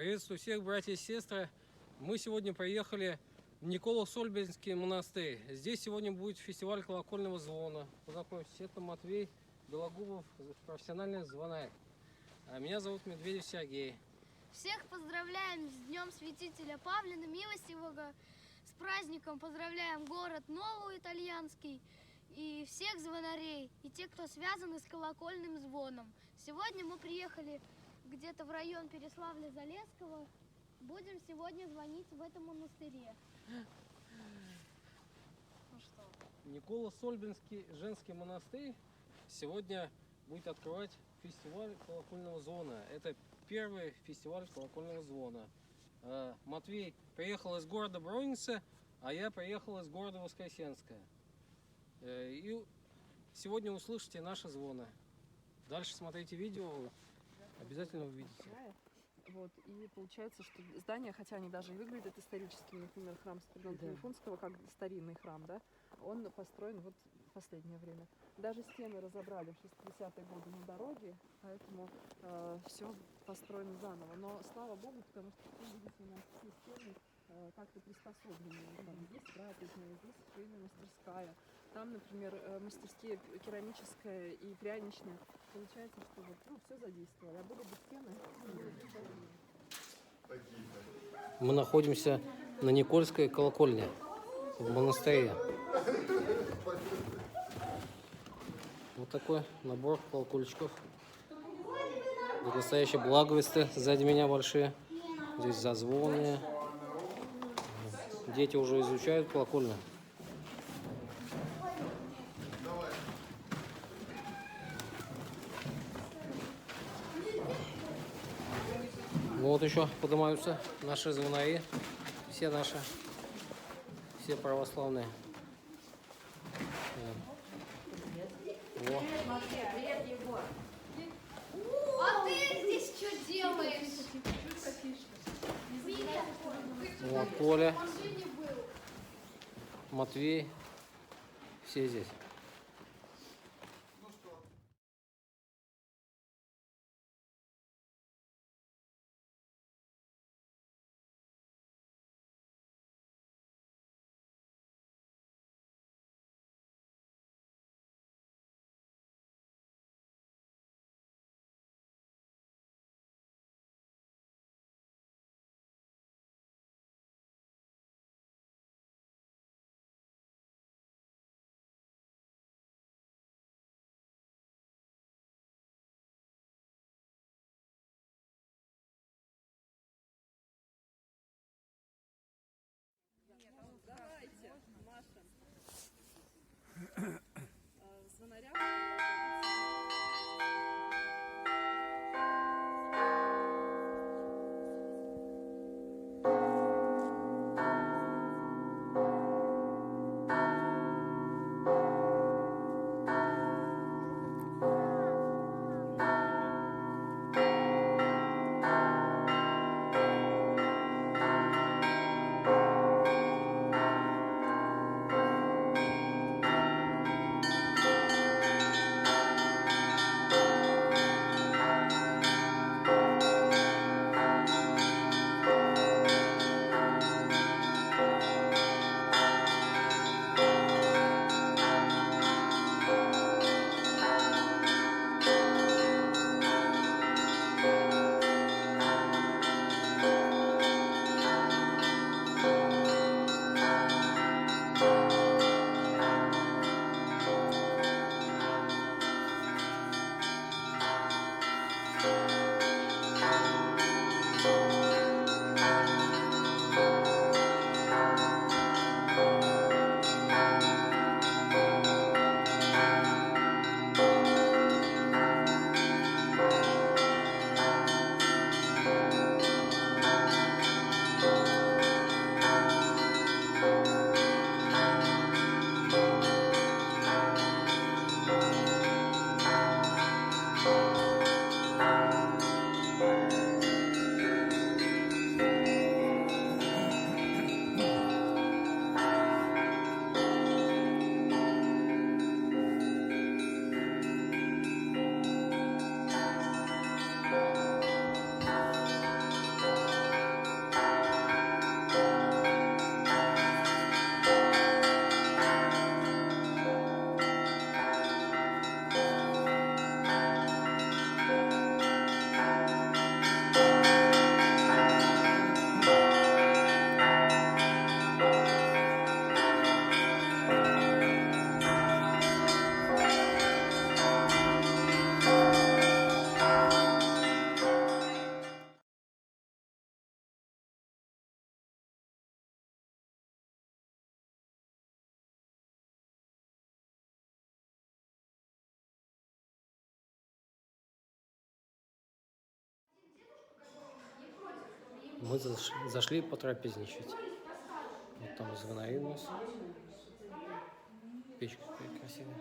Приветствую всех, братья и сестры. Мы сегодня приехали в Николо-Сольбинский монастырь. Здесь сегодня будет фестиваль колокольного звона. Познакомьтесь, это Матвей Белогубов, профессиональный звонарь. А меня зовут Медведев Сергей. Всех поздравляем с Днем Святителя Павлина Милостивого, с праздником поздравляем город Новый Итальянский и всех звонарей, и тех, кто связаны с колокольным звоном. Сегодня мы приехали где-то в район Переславля-Залесского. Будем сегодня звонить в этом монастыре. Ну что? Николо-Сольбинский женский монастырь сегодня будет открывать фестиваль колокольного звона. Это первый фестиваль колокольного звона. Матвей приехал из города Броницы, а я приехал из города Воскресенска. И сегодня услышите наши звоны. Дальше смотрите видео, обязательно увидите. Вот, и получается, что здание, хотя они даже и выглядят историческими, например, храм Спиридона Трифунского, как старинный храм, да, он построен вот в последнее время. Даже стены разобрали в 60-е годы на дороге, поэтому все построено заново. Но слава Богу, потому что, вы видите, у нас все стены как-то приспособлены. Там есть трапезная, здесь швейная мастерская. Там, например, мастерские керамическая и пряничная. Получается, что вот, все задействовали. А были бы стены, Мы находимся на Никольской колокольне в монастыре. Вот такой набор колокольчиков. Здесь настоящие благовесты сзади меня большие. Здесь зазвоны. Дети уже изучают колокольню. Вот еще поднимаются наши звонари. Все наши. Все православные. Во. Привет, Егор. А ты здесь что делаешь? Вот Коля, Матвей, все здесь. Мы зашли потрапезничать. Вот там звонарь у нас. Печка какая красивая.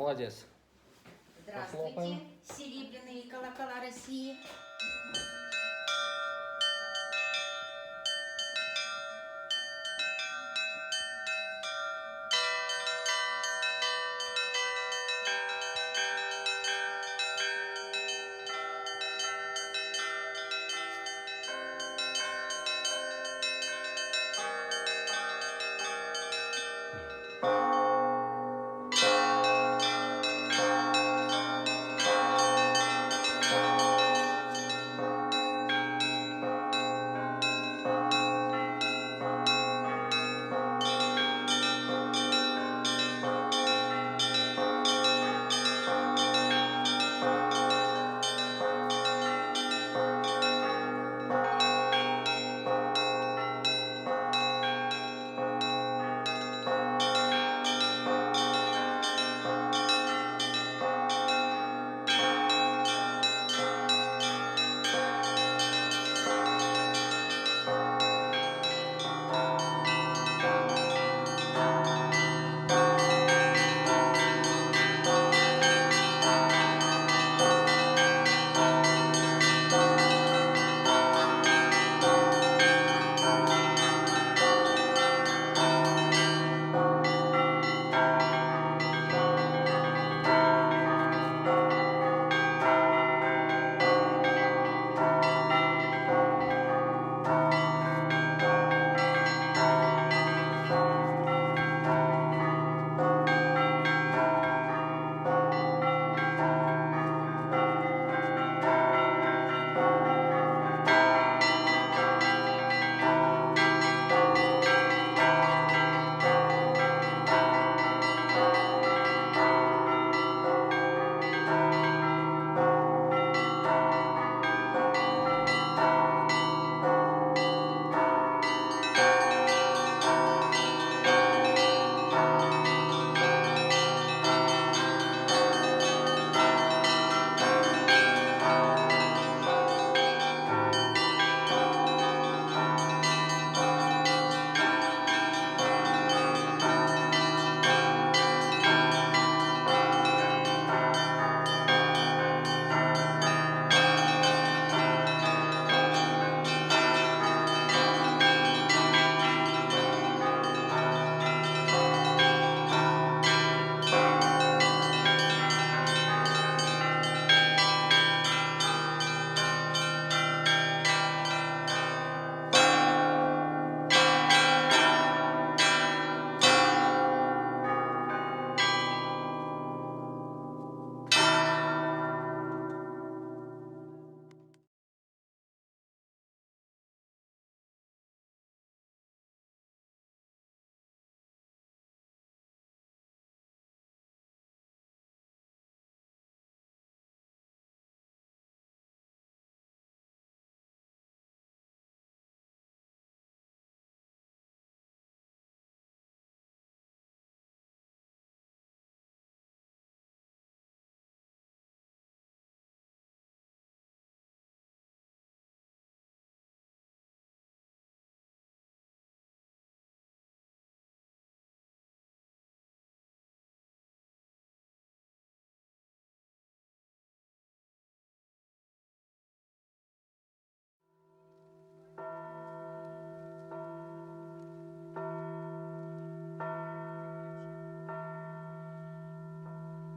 Молодец. Здравствуйте, Похлопаем. серебряные колокола России.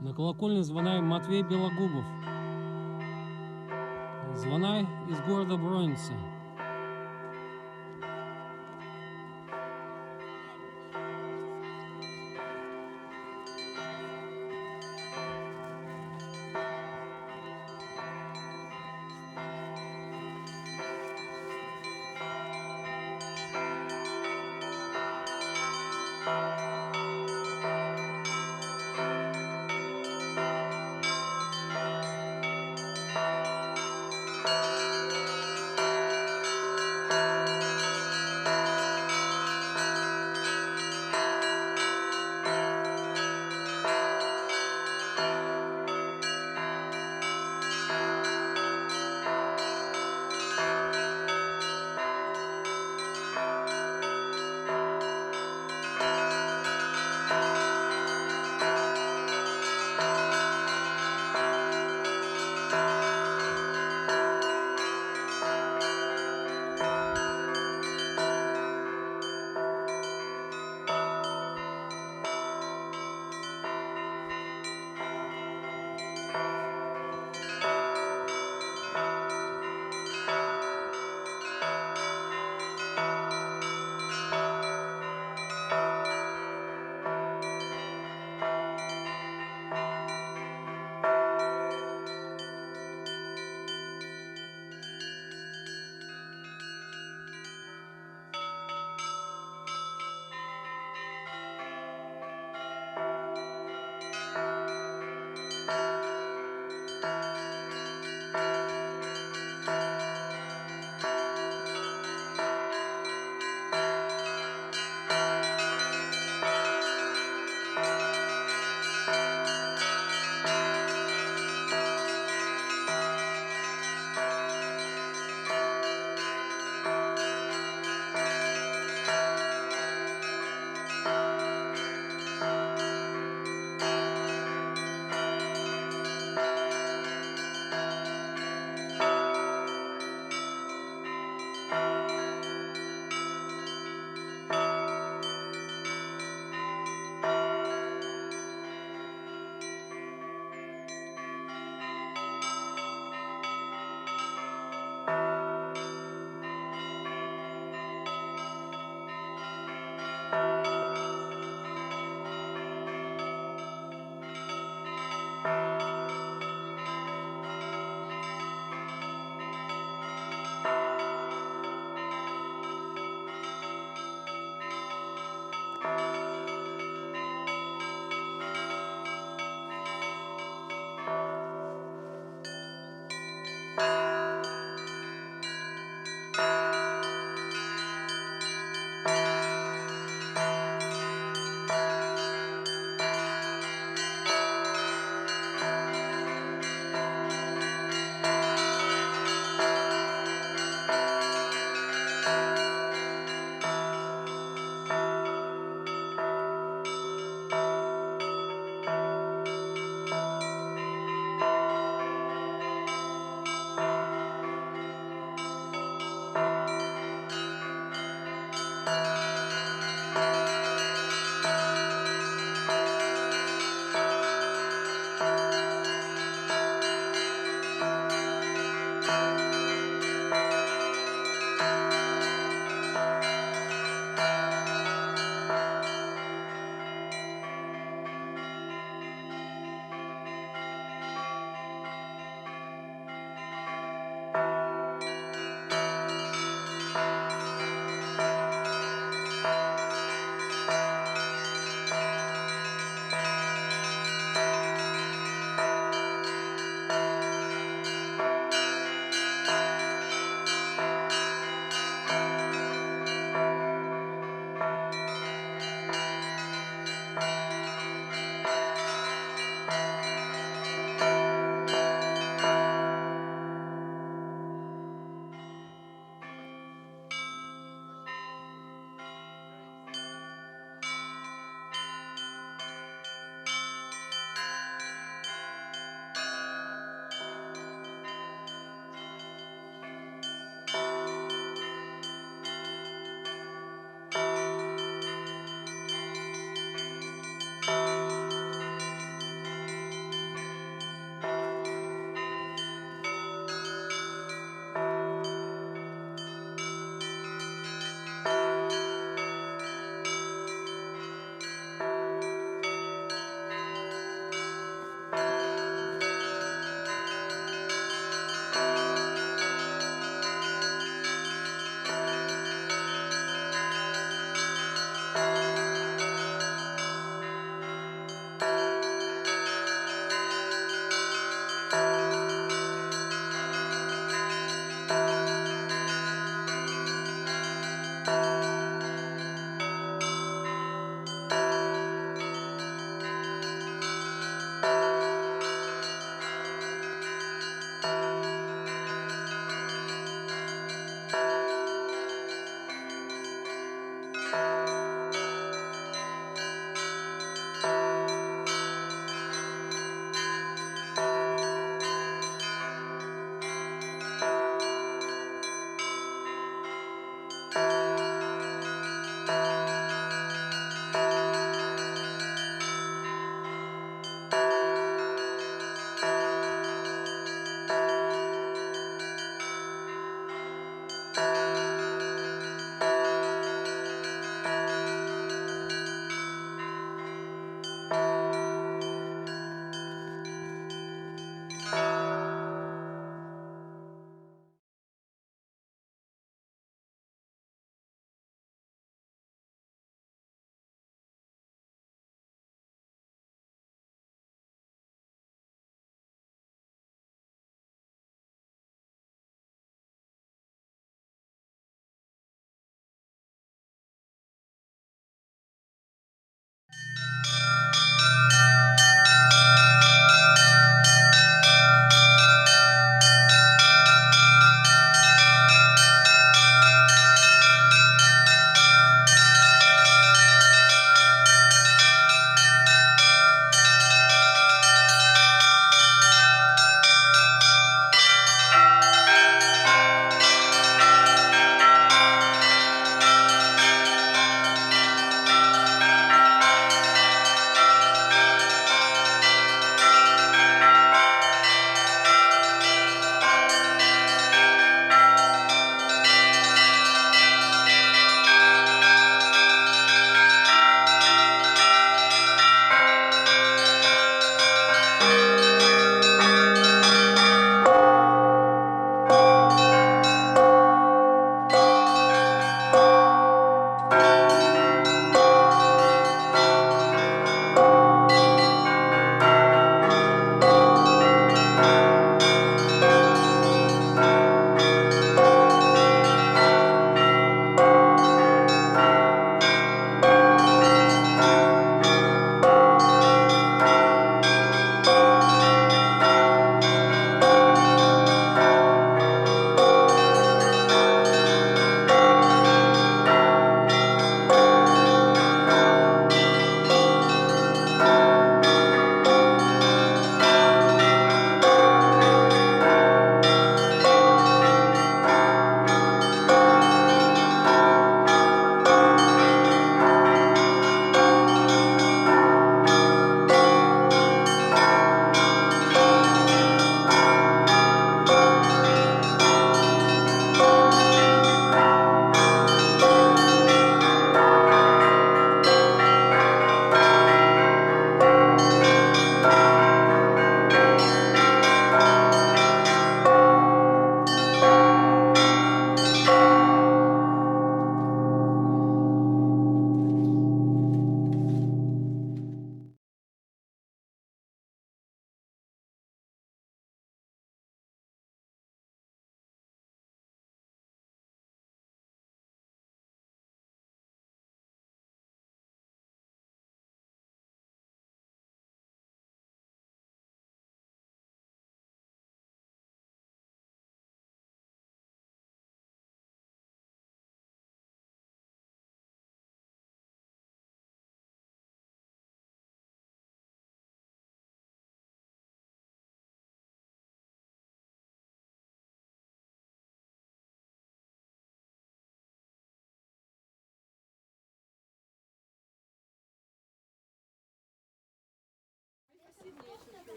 На колокольне звонарь Матвей Белогубов. Звонарь из города Бронница.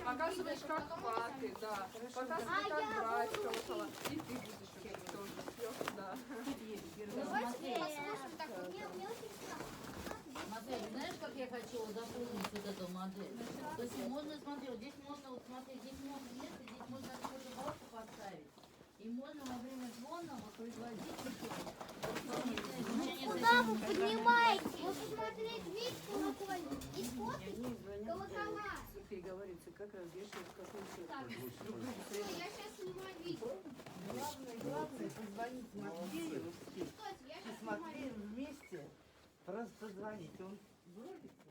Показываешь, как хваты, да. Показываешь, как брать колокола. И ты будешь уже тоже спёшь, да. Давайте посмотрим. Так, мне очень страшно. Смотри, знаешь, как я хочу дополнить вот эту модель? То есть можно, смотри, вот здесь можно, вот смотри, здесь можно место, здесь можно какую-то балку поставить. И можно во время звона вот производить дополнительное звучание Куда вы поднимаете? Вот посмотреть, видите колокольник? И сфоткать колокола. Переговориться, как развешивать, как Так, не я сейчас снимаю видео. Главное позвонить Матвею, Стойте, я и сейчас с снимаю Матвеем вместе просто позвонить. Он врубится.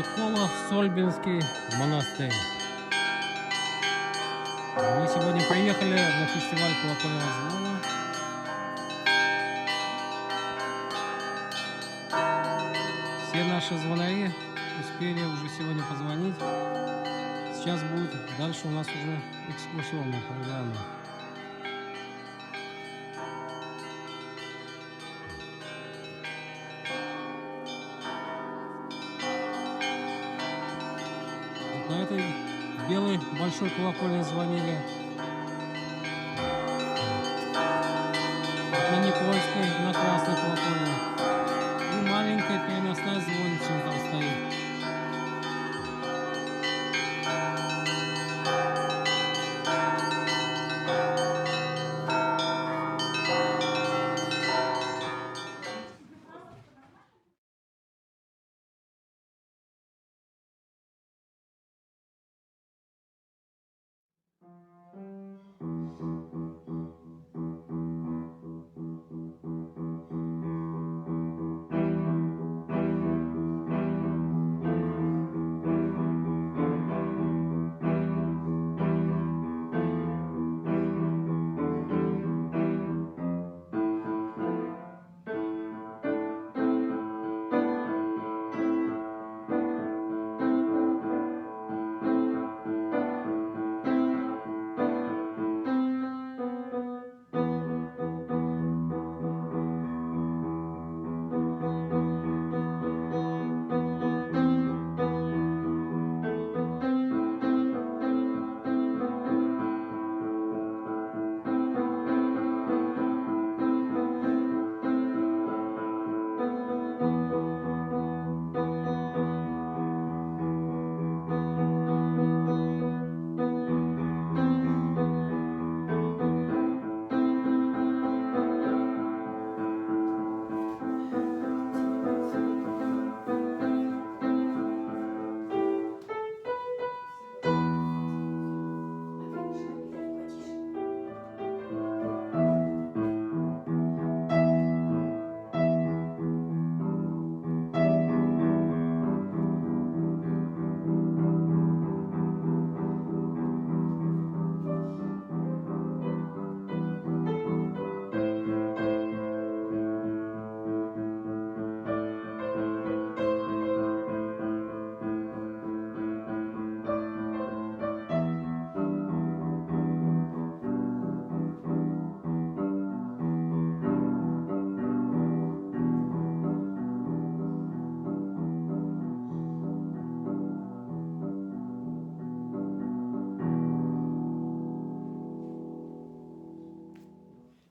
Николо-Сольбинский монастырь. Мы сегодня приехали на фестиваль колокольного звона. Все наши звонари успели уже сегодня позвонить. Сейчас будет дальше у нас уже экскурсионная программа. Вот на этой белой большой колокольне звонили. Вот на Никольской, на красной колокольне. И маленькая переносная звонница там стоит.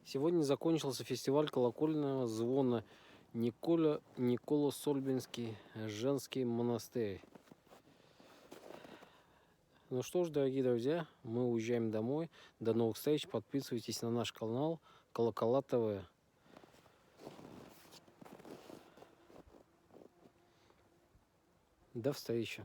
Сегодня закончился фестиваль колокольного звона Николо-Сольбинский женский монастырь. Ну что ж, дорогие друзья, мы уезжаем домой. До новых встреч. Подписывайтесь на наш канал Колокола ТВ. До встречи.